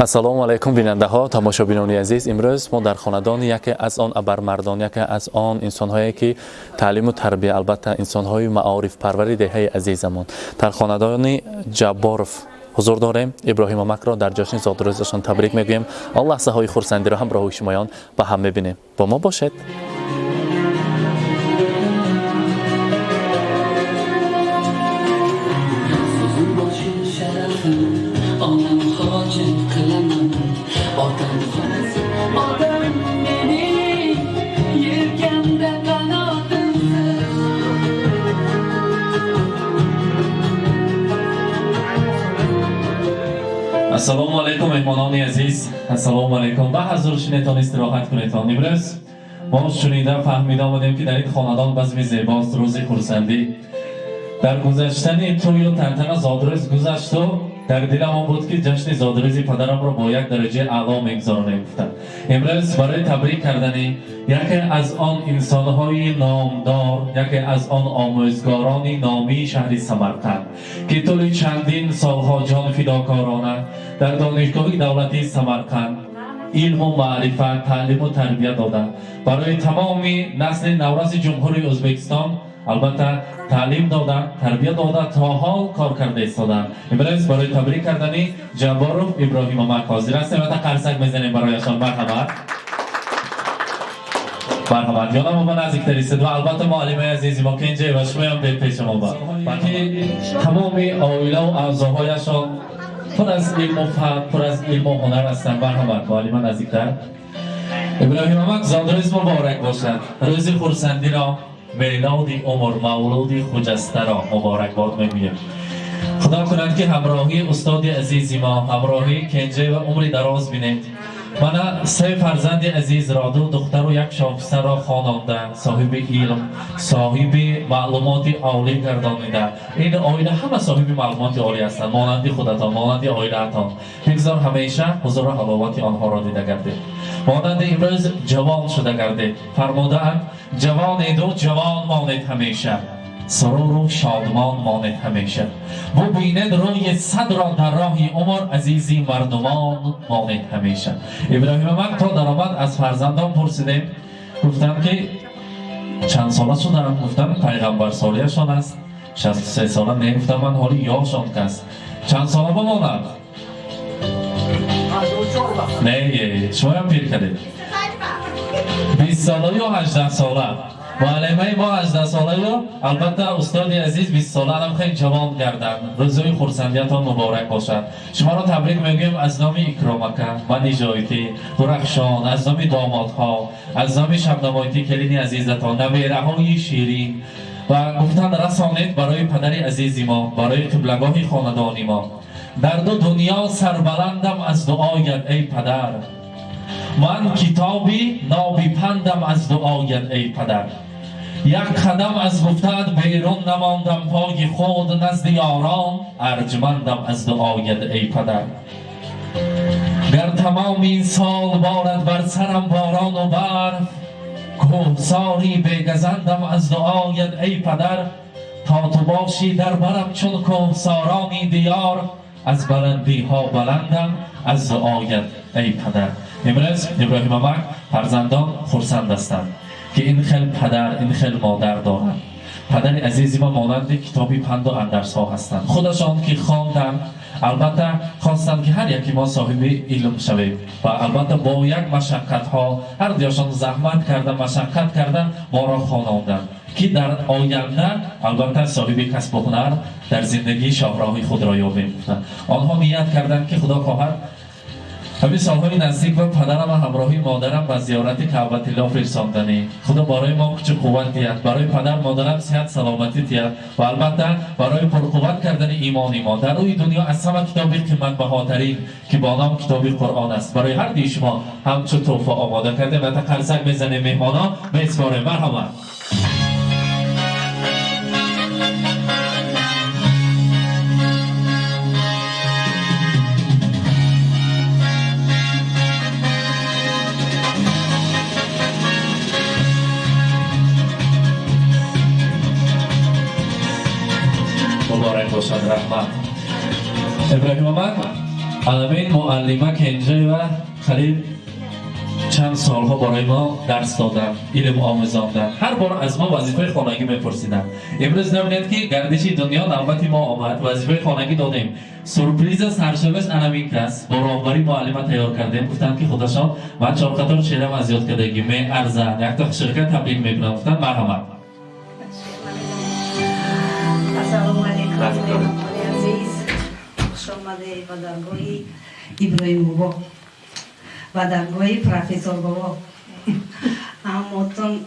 ассалому алайкум бинандаҳо, тамошобинони азиз. имрӯз мо дар хонадони яке аз он абармардон, яке аз он инсонҳое ки таълиму тарбия, албатта инсонҳои маорифпарвари деҳаи азизамон, дар хонадони Ҷабборов ҳузур дорем. Иброҳим Амакро дар ҷашни зодурӯзашон табрик мегӯем. Он лаҳзаҳои хурсандиро ҳамроҳи шумоён ба ҳам мебинем. Бо мо бошед. ассалому алайкум меҳмонони азиз, ассалому алайкум. Ба ҳазуршинетон истироҳат кунетон. имрӯз мо шунида фаҳмида омадем ки дар ин хонадон базми зебост, рӯзи хурсандӣ. дар гузаштани тӯю тантана зодурӯз гузашту дар дилам он буд ки ҷашни зодурӯзи падарамро бо як дараҷаи аъло мегузаронем гуфта. имрӯз барои табрик кардани яке аз он инсонҳои номдор, яке аз он омӯзгорони номии шаҳри Самарқанд ки тӯли чандин солҳо ҷонфидокорона дар донишгоҳи давлатии Самарқанд илму маърифат, таълиму тарбия дода барои тамоми насли навраси ҷумҳури Ӯзбекистон албатта таълим дода, тарбия дода, то ҳол кор карда истоданд. имрӯз барои табрик кардани Ҷабборов Иброҳим Амак ҳозир ҳастем. ва қарсак мезанем барояшон. марҳамат. марҳамат. ёнам ба наздиктар истед ва албатта муаллимаи азизи мо кенҷе ва шумоям бед пеши мо ба. балки тамоми оилаву аъзоҳояшон пур аз илму фаҳм, пур аз илму ҳунар ҳастанд. марҳамат. муаллима наздиктар. Иброҳим Амак зодурӯз муборак бошад. рӯзи хурсандиро мелоди умр мавлуди хуҷастаро муборакбод мегӯем. худо кунад ки ҳамроҳии устоди азизи мо, ҳамроҳии кенҷе ва умри дароз бинед. мана се фарзанди азизро, ду духтару як шофисаро хононда, соҳиби илм, соҳиби маълумоти олӣ гардонида. ин оила ҳама соҳиби маълумоти олӣ ҳастанд, монанди худатон, монанди оилаатон. бигзор ҳамеша ҳузуру ҳаловати онҳоро дида гардед. монанди имрӯз ҷавон шуда гардед. фармодаанд ҷавонеду ҷавон монед ҳамеша, суруру шодмон монед ҳамеша. бубинед рӯи садро дар роҳи умр, азизи мардумон монед ҳамеша. Иброҳим Амак то даромад аз фарзандон пурсидем, гуфтам ки чанд сола шудаам? гуфтам пайғамбарсолияшон аст. 63 сола не, гуфтам ман ҳоли ёшон кас. чанд сола бомонад? не, шумоям пир кардед. 20 сола ё 18 сола? муаллимаи мо 18 солаю, албатта устоди азиз 20 солаам хеле ҷавон гарданд. рӯзои хурсандиятон муборак бошад. шуморо табрик мегӯем аз номи Икромака, Маниҷоитӣ, Дурахшон, аз номи домодҳо, аз номи Шабнамоитӣ келини азизатон, набераҳои ширин ва гуфтанд расонед барои падари азизи мо, барои қиблагоҳи хонадони мо. дар ду дунё сарбаландам аз дуоят эй падар. ман китоби ноби пандам аз дуоят эй падар. як қадам аз гуфтаат берун намондам, поги худ назди ёрон арҷмандам аз дуоят эй падар. гар тамоми ин сол борад бар сарам борону барф, кӯҳсори бегазандам аз дуоят эй падар. то ту бошӣ дар барам чун кӯҳсорони диёр, аз баландиҳо баландам аз дуоят эй падар. имрӯз Иброҳим Амак фарзандон хурсанд ҳастанд ки ин хел падар, ин хел модар доранд. падари азизи мо монанди китоби панду андарсҳо ҳастанд. худашон ки хонданд, албатта хостанд ки ҳар яки мо соҳиби илм шавем ва албатта бо як машаққатҳо ҳар дӯшон заҳмат карда, машаққат карда моро хононданд ки дар оянда албатта соҳиби касбу ҳунар дар зиндагии шоҳроҳи худро ёбем. онҳо ният карданд ки худо хоҳад ҳамин солҳои наздик ва падарам ва ҳамроҳи модарам ба зиёрати Каъбатиллоҳ фирсонданӣ. худо барои мо кучу қувват диҳад, барои падар модарам сиҳат саломатӣ диҳад ва албатта барои пурқувват кардани имони мо дар рӯи дунё аз ҳама китоби қиматбаҳотарин ки бо nom китоби Қуръон аст, барои ҳар ди шумо ҳамчун тӯҳфа омода кардем. ва қарсак мезанем меҳмонон, меспорем. марҳамат. مبارک باشد. رحمت. ابراهیم آمد علمین معلمه که اینجا و قریب چند سالها برای ما درس دادن، علم آموزاندن. هر بار از ما وظیفه خانگی میپرسیدن. امروز نبینید که گردش دنیا نوبت ما آمد، وظیفه خانگی دادیم. سورپریز سرشوش انامین کس با راهبری معلمه تیار کردیم. گفتن که خودشان من چهار قطار چهرم از یاد کردگی می ارزن یک تا شرکت تبلیغ میکنم. گفتن مرحمت. السلام علیکم عزیز، خوش آمده و درگاه ابراهیم بابا و درگاه پروفسور بابا. همتون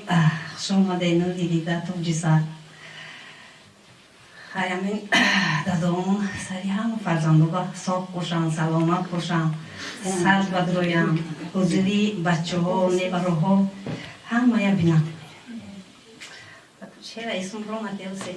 خوش آمده. اینو دیدیده تو جیسر همین دادامون سری همه فرزندوگا صاف باشن، سلامت باشن، سر بدرویم، حضوری بچه ها نیبروها همه یا بینم. چرا اسم رو مدیوسی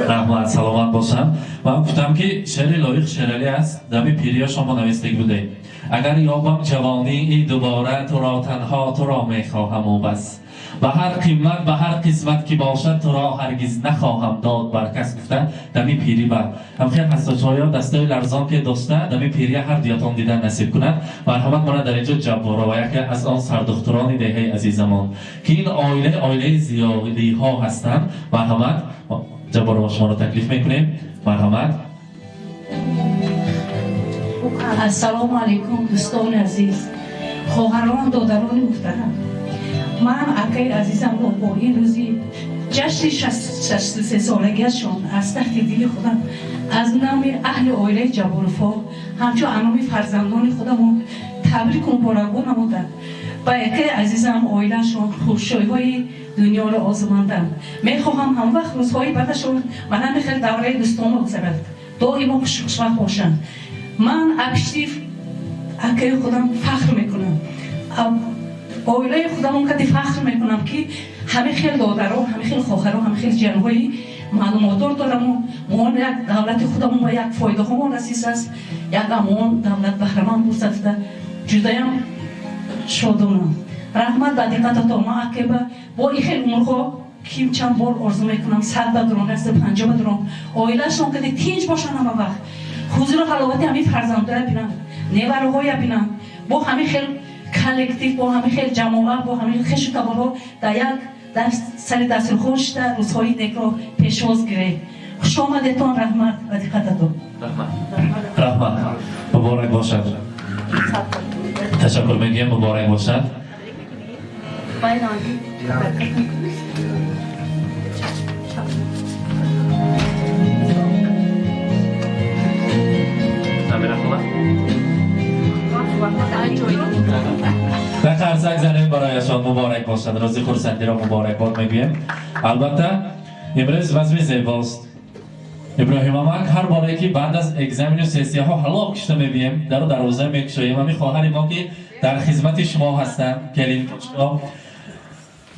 رحمت سلامت باشم. من گفتم که شعر لایق شعری است، دمی پیریا شما نوشته بوده. اگر یابم جوانی ای دوباره تو را تنها تو را میخواهم و بس، به هر قیمت به هر قسمت که باشد تو را هرگز نخواهم داد بر کس. گفتن دمی پیری بر هم خیلی حساسایا دستای لرزان که داشته دمی پیری هر دیاتون دیدن نصیب کند. مرحمت من در اینجا جبارا و یکی از آن سردختران دهه عزیزمان که این عائله زیادی ها هستند. مرحمت جبارا شما را تکلیف میکنیم. مرحمت. السلام علیکم دوستان عزیز، خواهران دادران محترم. من اکای عزیزم رو با این روزی جشن 63 سالگیشان از تحت دل خودم از نام اهل عائله جبارفا همچون انام فرزندان خودم تبریک و مبارکباد نمودم. با اکای عزیزم عائله‌شان خوشحالی‌های دنیا را آزماندم. میخواهم هم وقت روزهای بعدشون من خیلی دوره دوستان بگذرد، دائما خوشبخت باشن. من اکشتیف اکای خودم فخر میکنم، عائله خودم کدی فخر میکنم که همه خیلی دادرها، همه خیلی خواهرها، همه خیلی جنهای معلومات دارم و ما یک دولت خودمون و یک فایده همون رسیس است، یک امان دولت بهرمان بوسفته جدایم شادونم. رحمت به دقت تا ما اکیبا با این خیلی عمرها کیم چند بار آرزو میکنم 100 بدرون است 50 بدرون عائله‌شون کدی تینج باشن همه وقت حضور حلاوت همین فرزندان بینم، نیبروهای بینم، با همین خیلی کلکتیو، با همین خیلی جماعت، با همین خیلی شکبارها در یک سر دست خوش در روزهای نیک را پیشواز گیره. خوش آمدتان. رحمت و دقتتون. رحمت مبارک باشد. تشکر میگیم. مبارک باشد. و قرصک زنیم برایشان مبارک باشد. روزی خورسندی را مبارک باد میگویم. البته امروز وضع زیباست. ابراهیم امک هر باره که بعد از اگزمین و سیسیه ها حلاق کشته میبیم در دروازه میکشویم. همی خواهر ما که در خدمت شما هستن کلین کشتا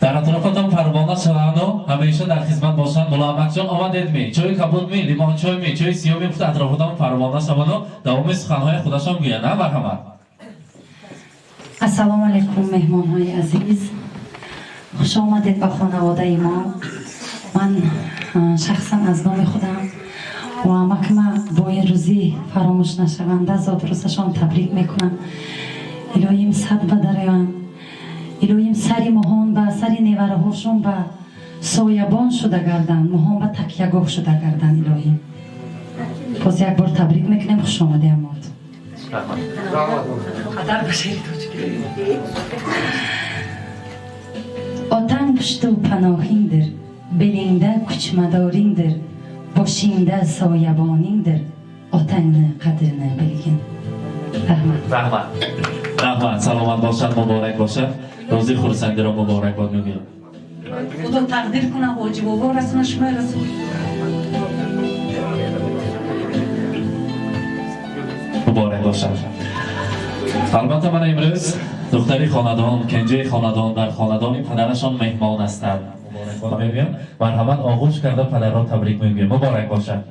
در اطرافتان پروانه شوند و همیشه در خدمت باشند. مولا امک جان آمدید می چای کبود می لیمون چای می چای سیاه می گفت اطرافتان پروانه شوند و دوام سخنهای خودشان گویند. نه مرحمت. السلام علیکم مهمان های عزیز، خوش آمدید به خانواده ما. من شخصا از نام خودم و محکمه با این روزی فراموش نشونده زاد روزشان تبریک میکنم. الهیم صد بدریان، الهیم سری مهان به سری نیوره هاشون به سایبان شده گردن، مهان به تکیهگاه شده گردن. الهیم باز یک بار تبریک میکنیم. خوش آمده اماد. Otan puştu panahindir, belinde kuchmadorindir, boshingda soyabonindir, otangni qadrini bilgin. Rahmat. Rahmat. Salomat boshan, muborak boshan. Ro'zi xursandi ra muborak bod migim. Xudo taqdir kuna hoji bobo rasna shuma rasul. Muborak boshan. البته من امروز دختری خاندان کنجه خاندان در خاندان پدرشان مهمان هستند. مرحمت آغوش کرده پدر را تبریک میگویم. مبارک باشد.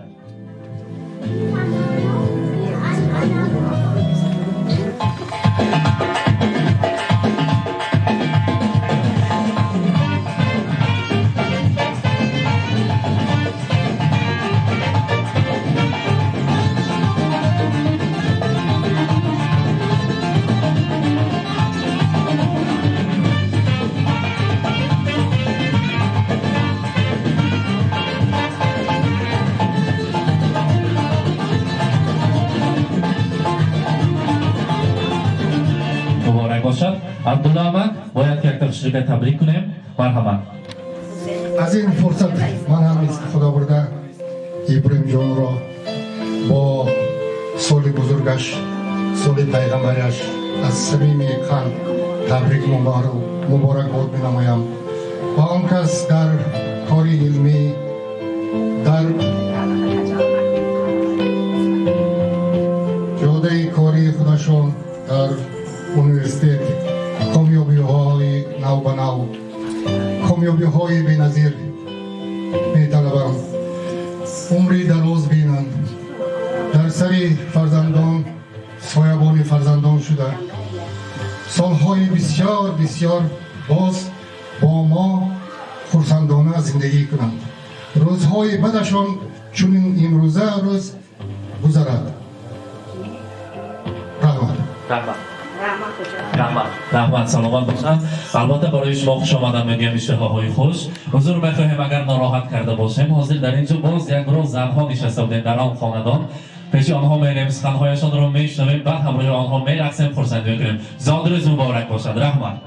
عبدالله امک باید که یک تشریک تبریک کنیم. مرحبا. از این فرصت من هم استفاده برده ابراهیم جان را با سال بزرگش، سال پیغمبرش از صمیم قلب تبریک مبارکباد می‌نمایم. و آن کس در کار علمی، در جاده کاری خودشان در universitet کامیابی‌های نو به نو، کامیابی‌های بی‌نظیر می‌طلبم. عمری دراز بینند، در سری فرزندان سایبان فرزندان شده، سالهای بسیار بسیار باز با ما خرسندانه زندگی کنند. روزهای بدشان چون امروزه روز گذرد. رحمت سلامت باشند. البته برای شما خوش آمدن میگم اشتهاهای خوش. حضور میخواهیم اگر ناراحت کرده باشیم، حاضر در اینجا باز یک گروه زنها نشسته بودند در آن خاندان. پیش آنها میریم، سخنهایشان را میشنویم، بعد همراه آنها میرقصیم، خرسندی میکنیم. زاد روز مبارک باشد. رحمت.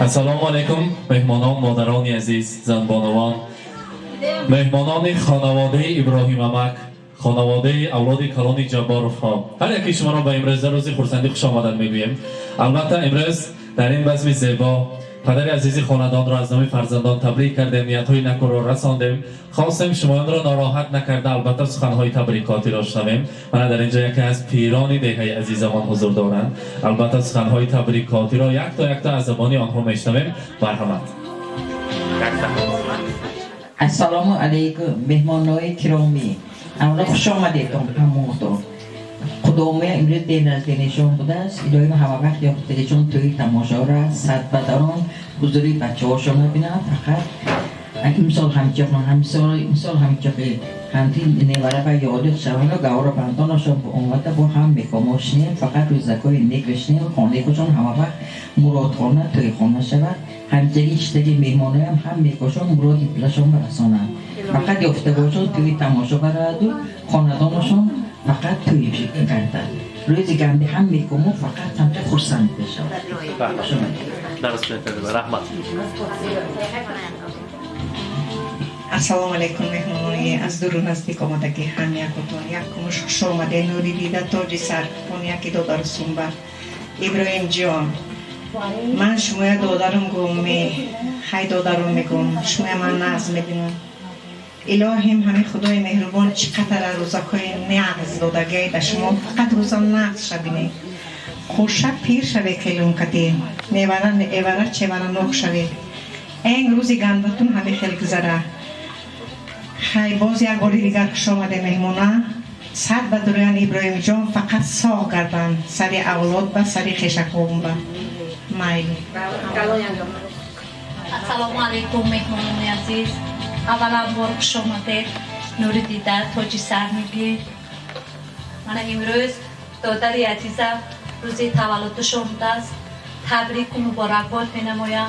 السلام علیکم مهمانان، مادران عزیز، زنبانوان، مهمانان خانواده ابراهیم امک، خانواده اولاد کلان جبارов ها، هر یکی شما را به امروز روز خرسندی خوش آمدید میگویم. البته امروز در این بزم زیبا پدر عزیز خاندان را از نام فرزندان تبریک کردیم، نیت‌های نکو را رساندیم. خواستیم شما را ناراحت نکرده البته سخن‌های تبریکاتی را شنویم. من در اینجا یکی از پیران دهه عزیزمان حضور دارند. البته سخن‌های تبریکاتی را یک تا از زبان آنها میشنویم. مرحمت. السلام علیکم مهمانای گرامی. اولا خوش آمدید همونطور. خداوند امروز دل از دلشون بوده است. الهی ما همه وقت یا دلشون توی تماشا را صد بدران حضوری بچه هاشون ببینن. فقط امسال همچه به همتی نوره و یادت شوان و گوار بندانشون به اومده با هم میکاموشنیم. فقط روزکای نیک بشنیم. خانه کشون همه وقت مرادخانه توی خانه شود. همچنین اشتگی مهمانه هم میکشون مرادی بلشون برسانن. فقط یافته باشون توی تماشا برد و خاندانشون فقط توی بشکل کردن. روزی گنده هم میکنم فقط همچه خرسند بشن. رحمت. السلام علیکم مهمانانی از دور و نزدیک آمدگی هم یکتون یک خوش آمده نوری دیده تاج سر کن یکی دادر سنبر. ابراهیم جان من شما دادرم گم خی دادرم میگم شما من نظم میبینم. الهیم همه خدای مهربان چقدر روزکای نغز دادگی در شما فقط روزا نغز شبینه. خوشه پیر شوه کلون کتی ایوره چیوره نوخ شوه. این روزی گندتون همه خیلی گذره. خیلی باز یک باری دیگر خوش آمده مهمانه. صد به درویان ابراهیم جان فقط ساغ گردن سری اولاد به سری خیشکون به مایلی. السلام علیکم مهمانان عزیز. اولا بار خوش آمده نور دیده تاج سر میگی. من امروز دادر عزیزم روزی تولدشون است. تبریک و مبارکباد مینمایم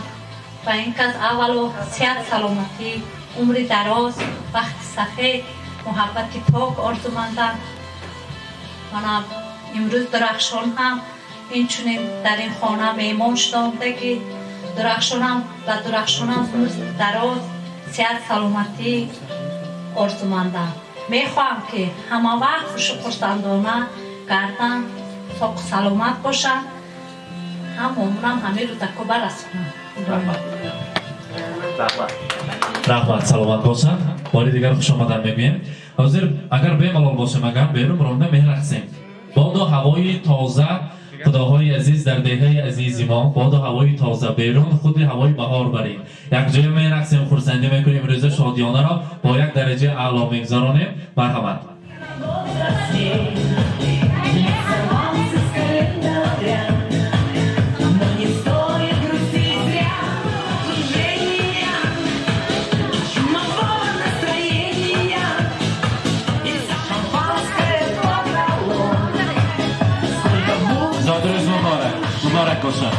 و این که از اولو صحت سلامتی عمر دراز وقت سخی محبت پاک آرزومندم. من امروز درخشان هم این چونین در این خانه میمان شدامدگی درخشانم و درخشانم روز دراز صحت سلامتی آرزومندم. میخواهم که همه وقت خوش و خرسندانه گردن ساق سلامت باشن. هم عمرم همه رو تکو برسونم. رحمت سلامت باشن. باری دیگر خوش آمدن میگویم. حاضر اگر بیملال باشیم اگر بیرون برانده میرقصیم. بادا هوای تازه خداهای عزیز در دهه عزیز ما بادا هوای تازه بیرون خود هوای بهار بریم. یک جای میرقصیم خرسندی میکنیم روز شادیانه را با یک درجه اعلی میگذارانیم. مرحمت. مبارک باشد.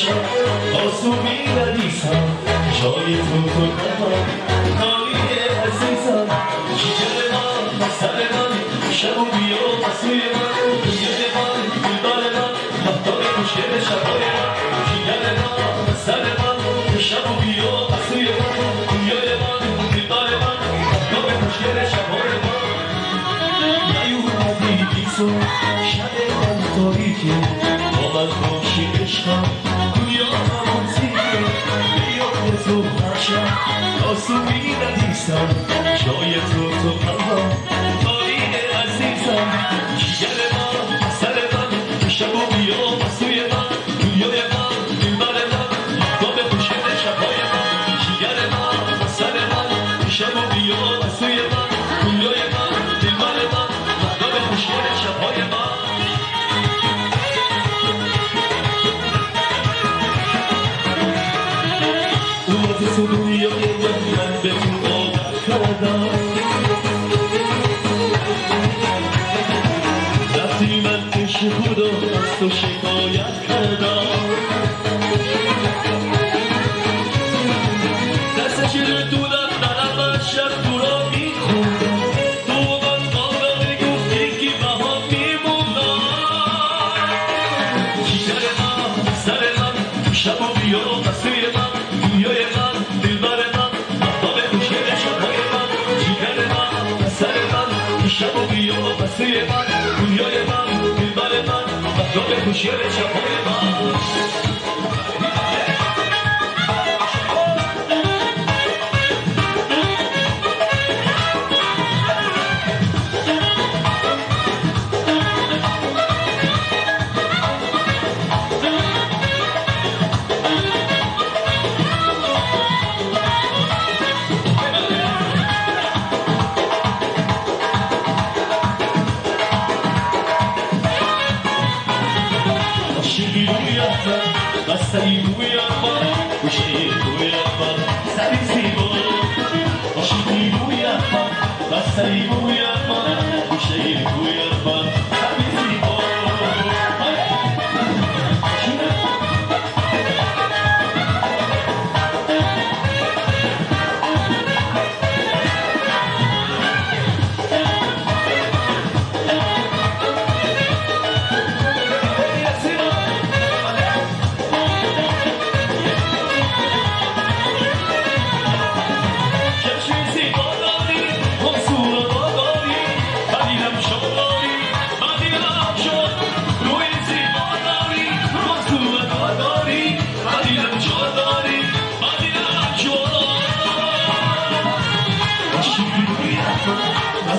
شب آسومی ندیسم جای تو نمان نالی عزیزم جیگر من سر من شب و بیا بسوی من دنیای من دلبر من مفتار خوشگل شبای من جیگر من سر من شب و بیا بسوی من دنیای من دلبر من مفتار خوشگل شبای من نیومدی بیسو شب من تاریکه با من باشی عشقم دنیا همون زیره بیاد تو هرشم آسومی ندیسم جای تو قلبم تاریک عزیزم جیگر من سر من شب و بیا بسوی من دنیای من دلبر من مفتاب خوشگل شبای من جیگر من سر من شب و بیا بسوی من دنیای من دلبر من مفتاب خوشگل شبای من اومد تو دنیای من به تو عادت کردم رفتی من عشق خدا از تو شکایت کردم دست شیر دودم نرم شب تو را میخوندم تو من قابل گفتی که بها میموندم جیگر من سر من شب و بیا بسوی من دنیای من دلبر من مفتاب خوشگل شبای من جیگر من سر من شب و بیا بسوی من دنیای من دلبر من مفتاب خوشگل شبای من عاشقی روی من بستنی روی من گوشهی روی من سری زیبا عاشقی روی من بستنی روی من گوشهی روی من سری زیبا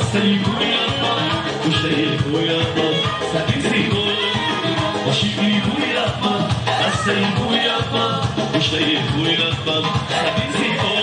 بستنی روی من گوشهی روی من سری زیبا عاشقی روی من بستنی روی من گوشهی روی من سری زیبا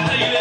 Leyle,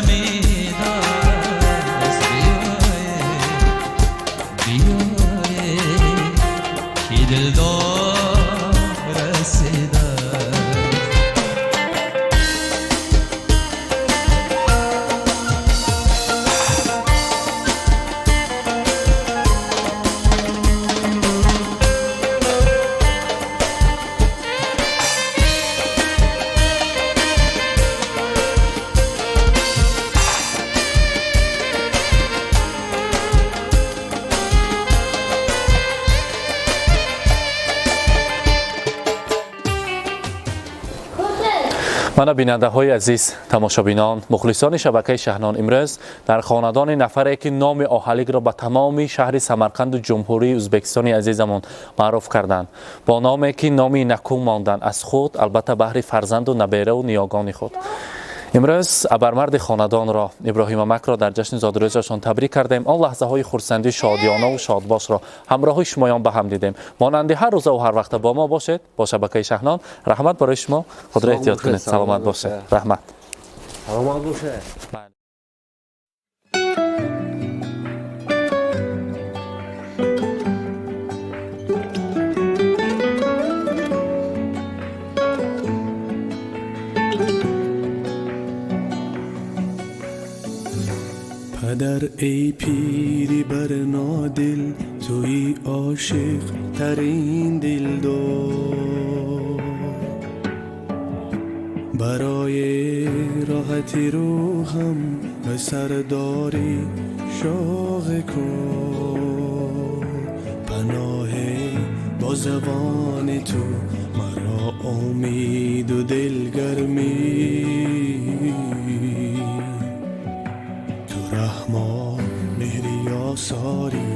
امید است بیایه که دلدار رسیده من بیننده های عزیز، تماشابینان، مخلصان شبکه شهنان، امروز در خاندان نفری که نام آهلیگ را به تمام شهر سمرقند و جمهوری ازبکستان عزیزمون معروف کردند، با نامی که نامی نکو ماندن از خود، البته بهر فرزند و نبیره و نیاگان خود. امروز ابرمرد خاندان را ابراهیم مک را در جشن زادروزشان تبریک کردیم. آن لحظه های خرسندی شادیانه و شادباش را همراه شمایان به هم دیدیم. مانند هر روز و هر وقت با ما باشید. با شبکه شهنان رحمت برای شما. خود را احتیاط کنید. سلامت باشید. رحمت. سلامت باشه. پدر ای پیری بر نادل توی عاشق ترین دل دار برای راحتی روحم به سرداری شوق کن پناه با زبان تو مرا امید و دلگرمی رحمان مهری آثاری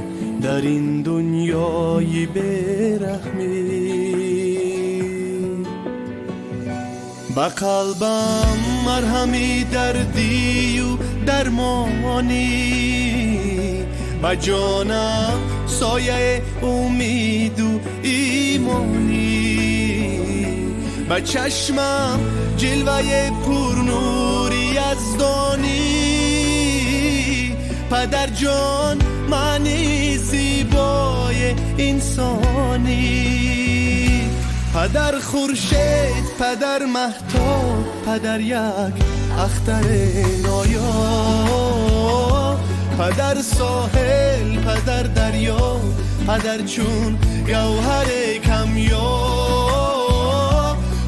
در این دنیای بیرحمی با قلبم مرهمی دردی و درمانی با جانم سایه امید و ایمانی با چشمم جلوه پرنوری از دانی پدر جان معنی زیبای انسانی پدر خورشید پدر مهتاب پدر یک اختر نایا پدر ساحل پدر دریا پدر چون گوهر کمیا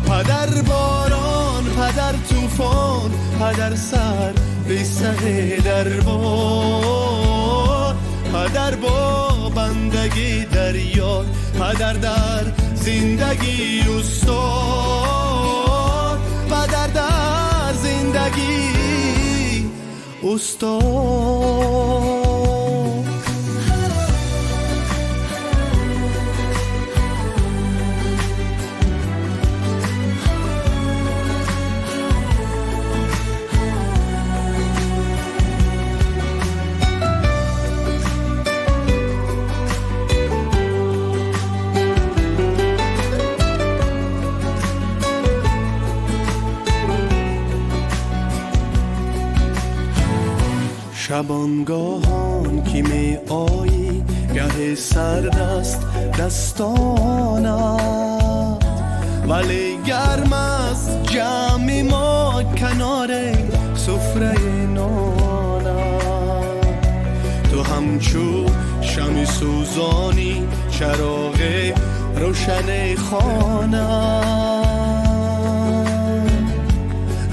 پدر باران پدر طوفان پدر سر به سر دربار پدر با بندگی دریا پدر در زندگی استاد پدر در زندگی استاد شبانگاهان که می آیی گه سرد است دستانم ولی گرم است جمع ما کنار سفره نانم تو همچو شمع سوزانی چراغ روشن خانم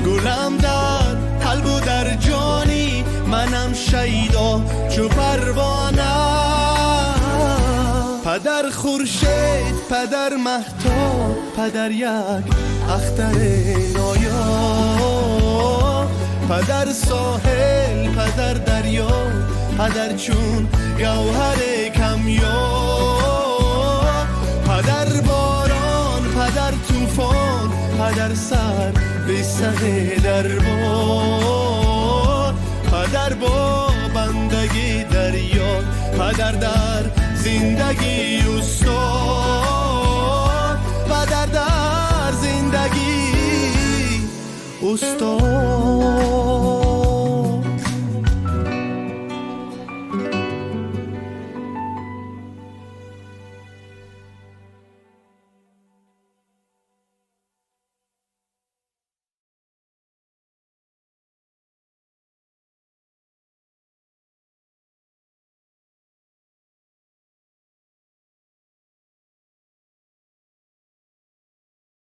گلم در قلب و در جانی منم شیدا چو پروانه پدر خورشید پدر مهتاب پدر یک اختر نایا پدر ساحل پدر دریا پدر چون گوهر کمیا پدر باران پدر طوفان پدر سر به سر دربار پدر با بندگی دریا پدر در زندگی استاد پدر در زندگی استاد